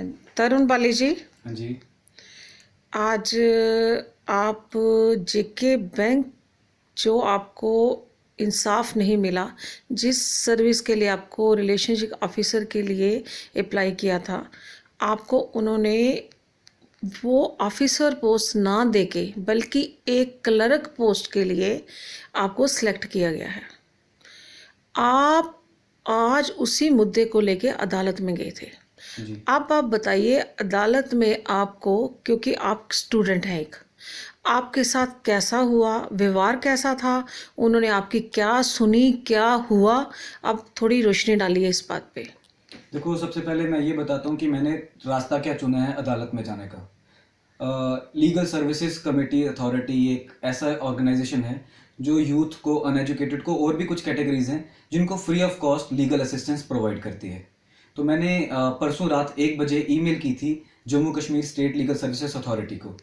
हाँ, तरुण बाली जी, हाँ जी। आज आप जेके बैंक जो आपको इंसाफ नहीं मिला, जिस सर्विस के लिए आपको रिलेशनशिप ऑफिसर के लिए अप्लाई किया था, आपको उन्होंने वो ऑफिसर पोस्ट ना देके बल्कि एक क्लर्क पोस्ट के लिए आपको सिलेक्ट किया गया है। आप आज उसी मुद्दे को लेके अदालत में गए थे। जी। अब आप बताइए अदालत में आपको, क्योंकि आप स्टूडेंट हैं, एक आपके साथ कैसा हुआ, व्यवहार कैसा था, उन्होंने आपकी क्या सुनी, क्या हुआ? अब थोड़ी रोशनी डालिए इस बात पे। देखो, सबसे पहले मैं ये बताता हूँ कि मैंने रास्ता क्या चुना है अदालत में जाने का। लीगल सर्विसेज कमेटी अथॉरिटी एक ऐसा ऑर्गेनाइजेशन है जो यूथ को, अनएजुकेटेड को और भी कुछ कैटेगरीज हैं जिनको free of cost legal assistance provide करती है। तो मैंने परसों रात 1 बजे ईमेल की थी Jammu Kashmir state legal services authority को,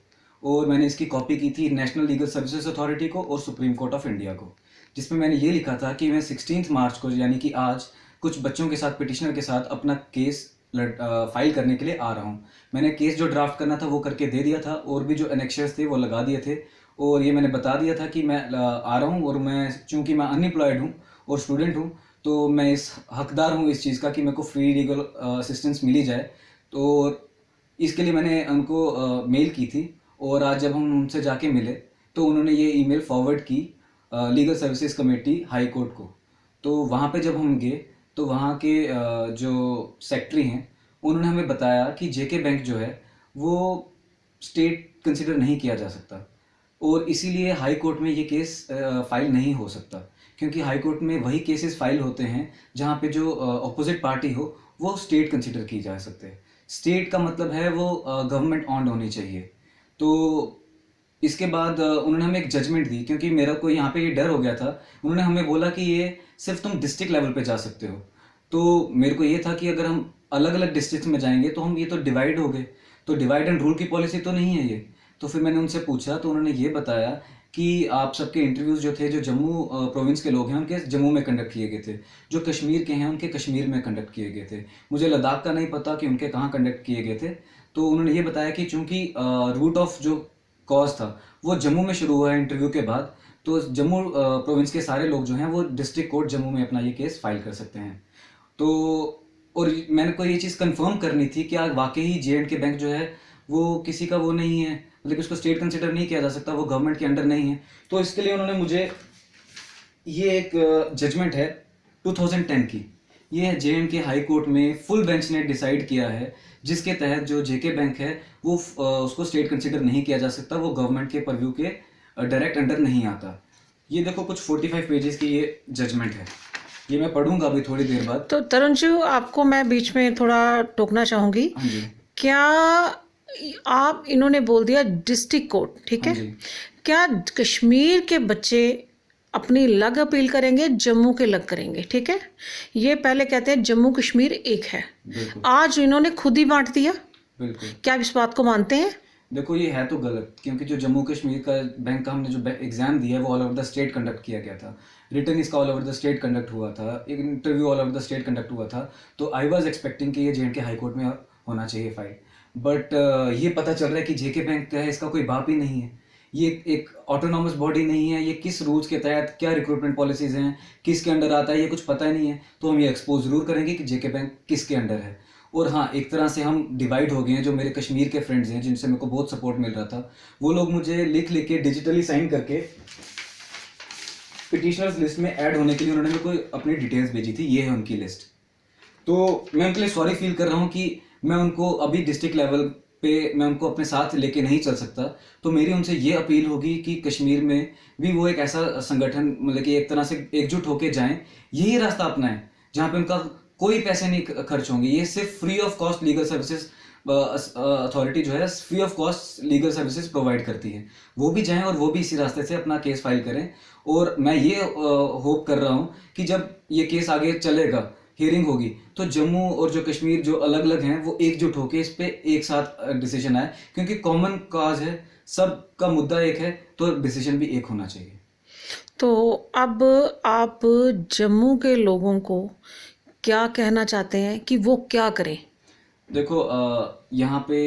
और मैंने इसकी कॉपी की थी नेशनल लीगल सर्विसेज अथॉरिटी को और सुप्रीम कोर्ट ऑफ इंडिया को, जिसमें मैंने ये लिखा था कि मैं 16 मार्च को, यानी कि आज, कुछ बच्चों के साथ, पिटिशनर के साथ अपना केस फाइल करने के लिए आ रहा हूँ। मैंने केस जो ड्राफ्ट करना था वो करके दे दिया था, और भी जो एनेक्शर्स थे वो लगा दिए थे, और ये मैंने बता दिया था कि मैं आ रहा हूँ, और मैं चूँकि मैं अनएम्प्लॉयड हूँ और स्टूडेंट हूँ, तो मैं इस हकदार हूँ इस चीज़ का कि मेरे को फ्री लीगल असिस्टेंस मिली जाए। तो इसके लिए मैंने उनको मेल की थी, और आज जब हम उनसे जाके मिले तो उन्होंने ये ईमेल फॉरवर्ड की legal services committee high court को। तो वहाँ पे जब हम गए तो वहाँ के जो सेक्रेटरी हैं उन्होंने हमें बताया कि जेके बैंक जो है वो स्टेट कंसिडर नहीं किया जा सकता, और इसीलिए हाई कोर्ट में ये केस फाइल नहीं हो सकता, क्योंकि हाई कोर्ट में वही केसेस फाइल होते हैं जहाँ पे जो अपोजिट पार्टी हो वो स्टेट कंसिडर की जा सकते हैं। स्टेट का मतलब है वो गवर्नमेंट ऑन्ड होनी चाहिए। तो इसके बाद उन्होंने हमें एक जजमेंट दी, क्योंकि मेरा को यहाँ पे ये डर हो गया था। उन्होंने हमें बोला कि ये सिर्फ तुम डिस्ट्रिक्ट लेवल पे जा सकते हो। तो मेरे को ये था कि अगर हम अलग अलग डिस्ट्रिक्ट में जाएंगे तो हम ये तो डिवाइड हो गए, तो डिवाइड एंड रूल की पॉलिसी तो नहीं है ये। तो फिर मैंने उनसे पूछा तो उन्होंने ये बताया कि आप सबके इंटरव्यूज़ जो थे, जो जम्मू प्रोविंस के लोग हैं उनके जम्मू में कंडक्ट किए गए थे, जो कश्मीर के हैं उनके कश्मीर में कंडक्ट किए गए थे। मुझे लद्दाख का नहीं पता कि उनके कहाँ कंडक्ट किए गए थे। तो उन्होंने ये बताया कि चूंकि रूट ऑफ जो कॉज था वो जम्मू में शुरू हुआ है इंटरव्यू के बाद, तो जम्मू प्रोविंस के सारे लोग जो हैं वो डिस्ट्रिक्ट कोर्ट जम्मू में अपना ये केस फाइल कर सकते हैं। तो और मैंने को ये चीज़ कंफर्म करनी थी कि आज वाकई ही जे एंड के बैंक जो है वो किसी का वो नहीं है, मतलब कि उसको स्टेट कंसिडर नहीं किया जा सकता, वो गवर्नमेंट के अंडर नहीं है। तो इसके लिए उन्होंने मुझे ये एक जजमेंट है 2010 की, ये है जे एंड के हाई कोर्ट में फुल बेंच ने डिसाइड किया है, जिसके तहत जो जेके बैंक है वो उसको स्टेट कंसिडर नहीं किया जा सकता, वो गवर्नमेंट के परव्यू के डायरेक्ट अंडर नहीं आता। ये देखो कुछ 45 पेजेस की ये जजमेंट है, ये मैं पढ़ूंगा अभी थोड़ी देर बाद। तो तरुण जी, आपको मैं बीच में थोड़ा टोकना चाहूँगी। हाँ जी। क्या आप, इन्होंने बोल दिया डिस्ट्रिक्ट कोर्ट, ठीक हाँ है? जी। क्या कश्मीर के बच्चे अपनी लग अपील करेंगे, जम्मू के लग करेंगे, ठीक है? ये पहले कहते हैं जम्मू कश्मीर एक है, बिल्कुल। आज इन्होंने खुद ही बांट दिया। बिल्कुल। क्या आप इस बात को मानते हैं? देखो, ये है तो गलत, क्योंकि जो जम्मू कश्मीर का बैंक का हमने जो एग्जाम दिया है वो all over the state conduct किया गया था। रिटर्न इसका all over the state conduct हुआ था, एक interview all over the state conduct हुआ था। तो आई वाज एक्सपेक्टिंग कि ये जे हाई कोर्ट में होना चाहिए फाइल, बट ये पता चल रहा है कि जेके बैंक है इसका कोई बाप ही नहीं है। ये एक ऑटोनॉमस बॉडी नहीं है, ये किस रूल्स के तहत क्या रिक्रूटमेंट पॉलिसीज हैं, किसके अंडर आता है, ये कुछ पता ही नहीं है। तो हम ये एक्सपोज जरूर करेंगे कि जेके बैंक किसके अंडर है। और हाँ, एक तरह से हम डिवाइड हो गए हैं। जो मेरे कश्मीर के फ्रेंड्स हैं जिनसे मेरे को बहुत सपोर्ट मिल रहा था, वो लोग मुझे लिख लिख के डिजिटली साइन करके पिटिशनर्स लिस्ट में ऐड होने के लिए उन्होंने मेरे को अपनी डिटेल्स भेजी थी, ये है उनकी लिस्ट। तो मैं उनके लिए सॉरी फील कर रहा हूँ कि मैं उनको अभी डिस्ट्रिक्ट लेवल पे मैं उनको अपने साथ लेके नहीं चल सकता। तो मेरी उनसे ये अपील होगी कि कश्मीर में भी वो एक ऐसा संगठन, मतलब कि एक तरह से एकजुट होके जाएं, यही रास्ता अपनाएं जहाँ पे उनका कोई पैसे नहीं खर्च होंगे। ये सिर्फ free of cost legal services authority जो है free of cost legal services provide करती है, वो भी जाएं और वो भी इसी रास्ते से अपना केस फाइल करें। और मैं ये होप कर रहा हूँ कि जब ये केस आगे चलेगा, हियरिंग होगी, तो जम्मू और जो कश्मीर जो अलग अलग हैं वो एकजुट होकर इस पे एक साथ डिसीजन आए, क्योंकि कॉमन काज है, सबका मुद्दा एक है, तो डिसीजन भी एक होना चाहिए। तो अब आप जम्मू के लोगों को क्या कहना चाहते हैं कि वो क्या करें? देखो यहाँ पे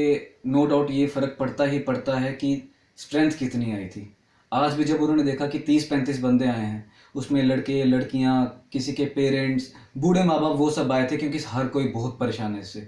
नो डाउट ये फर्क पड़ता है कि स्ट्रेंथ कितनी आई थी। आज भी जब उन्होंने देखा कि 30-35 बंदे आए हैं, उसमें लड़के लड़कियाँ, किसी के पेरेंट्स, बूढ़े माँ बाप, वो सब आए थे, क्योंकि हर कोई बहुत परेशान है इससे।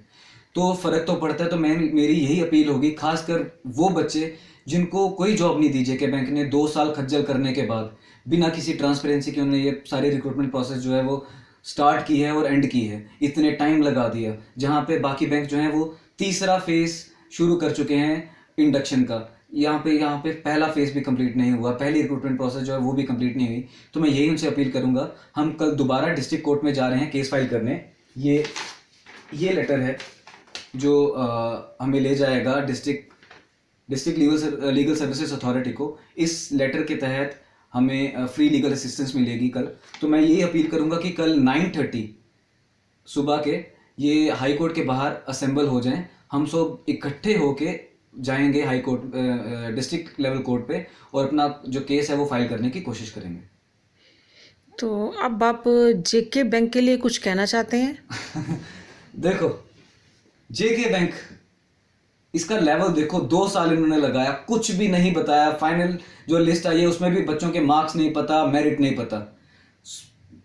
तो फर्क तो पड़ता है। तो मैं मेरी यही अपील होगी, खासकर वो बच्चे जिनको कोई जॉब नहीं दी जेके बैंक ने 2 साल खज्जल करने के बाद, बिना किसी ट्रांसपेरेंसी के उन्होंने ये सारी रिक्रूटमेंट प्रोसेस जो है वो स्टार्ट की है और एंड की है, इतने टाइम लगा दिया। जहाँ पे बाकी बैंक जो है वो तीसरा फेज शुरू कर चुके हैं इंडक्शन का, यहाँ पे पहला फेज भी कंप्लीट नहीं हुआ, पहली रिक्रूटमेंट प्रोसेस जो है वो भी कंप्लीट नहीं हुई। तो मैं यही उनसे अपील करूंगा, हम कल दोबारा डिस्ट्रिक्ट कोर्ट में जा रहे हैं केस फाइल करने। ये लेटर है जो हमें ले जाएगा डिस्ट्रिक्ट लीगल सर्विसेज अथॉरिटी को। इस लेटर के तहत हमें फ्री लीगल असिस्टेंस मिलेगी कल। तो मैं यही अपील करूंगा कि कल 9:30 सुबह के ये हाई कोर्ट के बाहर असेंबल हो जाएं। हम सब इकट्ठे होके जाएंगे high court, district level court पे, और अपना जो केस है वो फाइल करने की कोशिश करेंगे। तो अब आप जेके बैंक के लिए कुछ कहना चाहते हैं? देखो, जेके बैंक, इसका लेवल देखो, 2 साल इन्होंने लगाया, कुछ भी नहीं बताया। फाइनल जो लिस्ट आई है उसमें भी बच्चों के मार्क्स नहीं पता, मेरिट नहीं पता।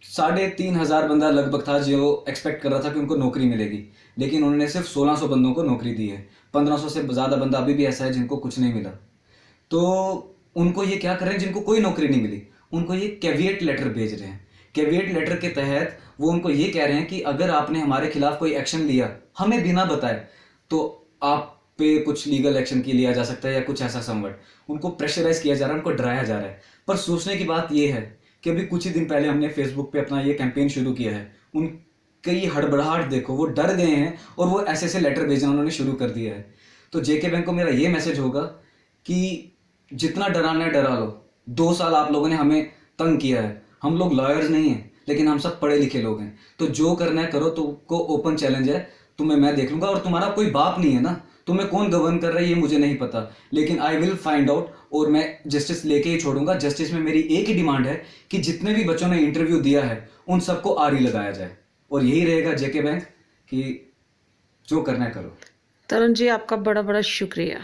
3,500 बंदा लगभग था जो एक्सपेक्ट कर रहा था कि उनको नौकरी मिलेगी, लेकिन उन्होंने सिर्फ 1600 बंदों को नौकरी दी है। 1500 से ज़्यादा बंदा अभी भी ऐसा है जिनको कुछ नहीं मिला। तो उनको ये क्या कर रहे हैं, जिनको कोई नौकरी नहीं मिली, उनको ये कैविएट लेटर भेज रहे हैं। कैविएट लेटर के तहत वो उनको ये कह रहे हैं कि अगर आपने हमारे खिलाफ कोई एक्शन लिया हमें बिना बताए, तो आप पे कुछ लीगल एक्शन की लिया जा सकता है, या कुछ ऐसा समवट। उनको प्रेशराइज किया जा रहा है, उनको डराया जा रहा है। पर सोचने की बात यह है कि अभी कुछ ही दिन पहले हमने फेसबुक पे अपना ये कैंपेन शुरू किया है, उनकी हड़बड़ाहट देखो, वो डर गए हैं और वो ऐसे ऐसे लेटर भेजना उन्होंने शुरू कर दिया है। तो जेके बैंक को मेरा ये मैसेज होगा कि जितना डराना है डरा लो। 2 साल आप लोगों ने हमें तंग किया है। हम लोग लॉयर्स नहीं हैं, लेकिन हम सब पढ़े लिखे लोग हैं। तो जो करना है करो, तुमको ओपन चैलेंज है, तुम्हें मैं देख लूंगा। और तुम्हारा कोई बाप नहीं है ना, तुम्हें कौन गवर्न कर रहा है ये मुझे नहीं पता, लेकिन आई विल फाइंड आउट, और मैं जस्टिस लेके ही छोड़ूंगा। जस्टिस में मेरी एक ही डिमांड है कि जितने भी बच्चों ने इंटरव्यू दिया है उन सबको आरी लगाया जाए। और यही रहेगा जेके बैंक कि जो करना है करो। तरुण जी, आपका बड़ा बड़ा शुक्रिया।